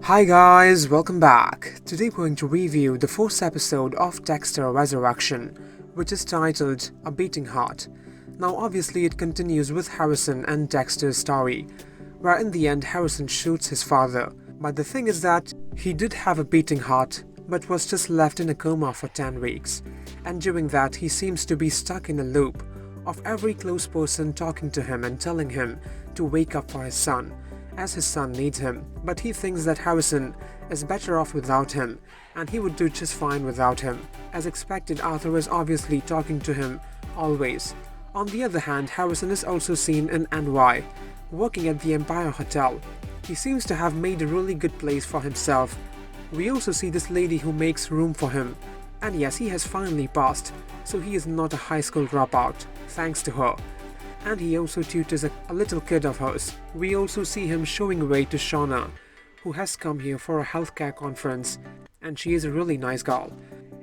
Hi guys, welcome back. Today we're going to review the 4th episode of Dexter Ressuruction, which is titled A Beating Heart. Now obviously it continues with Harrison and Dexter's story, where in the end Harrison shoots his father. But the thing is that he did have a beating heart, but was just left in a coma for 10 weeks. And during that he seems to be stuck in a loop of every close person talking to him and telling him to wake up for his son, as his son needs him, but he thinks that Harrison is better off without him, and he would do just fine without him. As expected, Arthur is obviously talking to him always. On the other hand, Harrison is also seen in NY, working at the Empire Hotel. He seems to have made a really good place for himself. We also see this lady who makes room for him, and yes, he has finally passed, so he is not a high school dropout, thanks to her. And he also tutors a little kid of hers. We also see him showing way to Shauna, who has come here for a healthcare conference, and she is a really nice girl.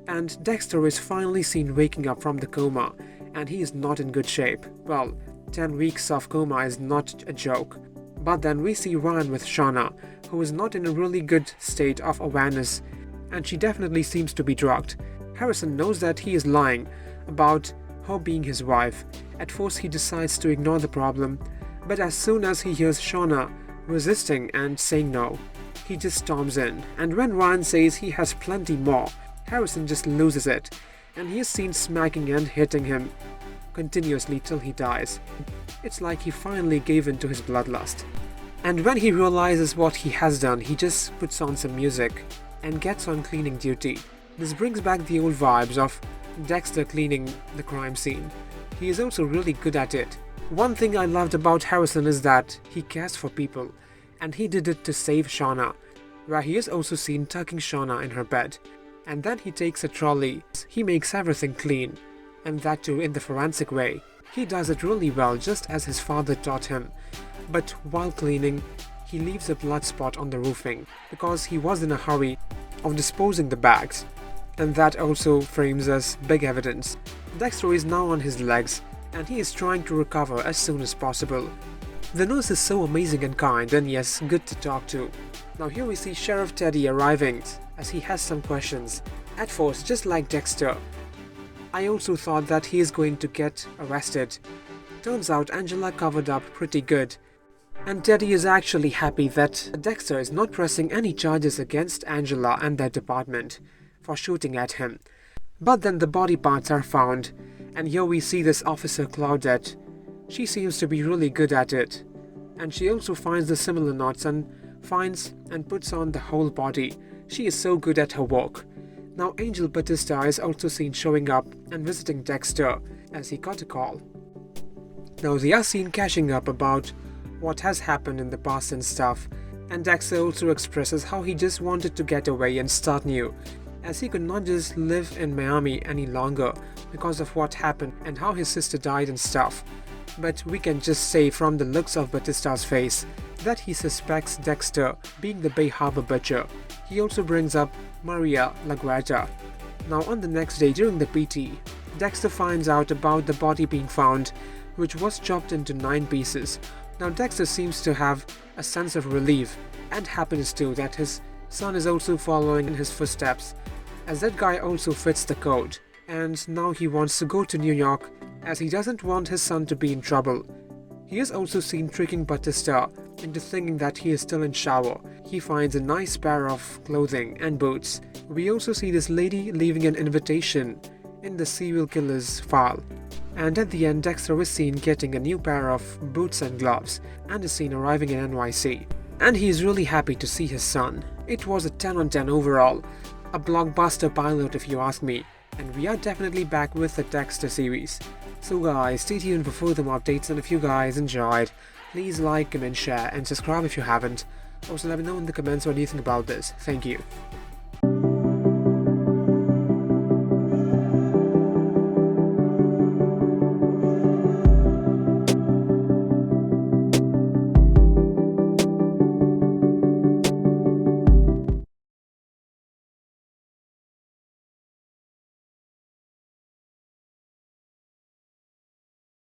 And Dexter is finally seen waking up from the coma, and he is not in good shape. Well, 10 weeks of coma is not a joke. But then we see Ryan with Shauna, who is not in a really good state of awareness, and she definitely seems to be drugged. Harrison knows that he is lying about her being his wife. At first he decides to ignore the problem, but as soon as he hears Shauna resisting and saying no, he just storms in, and when Ryan says he has plenty more, Harrison just loses it, and he is seen smacking and hitting him continuously till he dies. It's like he finally gave in to his bloodlust. And when he realizes what he has done, he just puts on some music and gets on cleaning duty. This brings back the old vibes of Dexter cleaning the crime scene. He is also really good at it. One thing I loved about Harrison is that he cares for people, and he did it to save Shauna, where he is also seen tucking Shauna in her bed. And then he takes a trolley. He makes everything clean, and that too in the forensic way. He does it really well, just as his father taught him. But while cleaning, he leaves a blood spot on the roofing, because he was in a hurry of disposing the bags. And that also frames as big evidence. Dexter is now on his legs, and he is trying to recover as soon as possible. The nurse is so amazing and kind, and yes, good to talk to. Now here we see Sheriff Teddy arriving, as he has some questions. At first, just like Dexter, I also thought that he is going to get arrested. Turns out Angela covered up pretty good, and Teddy is actually happy that Dexter is not pressing any charges against Angela and their department for shooting at him. But then the body parts are found, and here we see this officer Claudette. She seems to be really good at it, and she also finds the similar knots and finds and puts on the whole body. She is so good at her work. Now Angel Batista is also seen showing up and visiting Dexter, as he got a call. Now they are seen catching up about what has happened in the past and stuff, and Dexter also expresses how he just wanted to get away and start new, as he could not just live in Miami any longer because of what happened and how his sister died and stuff. But we can just say from the looks of Batista's face that he suspects Dexter being the Bay Harbor butcher. He also brings up Maria LaGuardia. Now on the next day during the PT, Dexter finds out about the body being found, which was chopped into 9 pieces. Now Dexter seems to have a sense of relief, and happens too that his son is also following in his footsteps, as that guy also fits the code, and now he wants to go to New York as he doesn't want his son to be in trouble. He is also seen tricking Batista into thinking that he is still in shower. He finds a nice pair of clothing and boots. We also see this lady leaving an invitation in the serial killer's file. And at the end, Dexter is seen getting a new pair of boots and gloves, and is seen arriving in NYC. And he is really happy to see his son. It was a 10 on 10 overall. A blockbuster pilot if you ask me, and we are definitely back with the Dexter series. So guys, stay tuned for further updates, and if you guys enjoyed, please like, comment, share and subscribe if you haven't. Also let me know in the comments what you think about this. Thank you.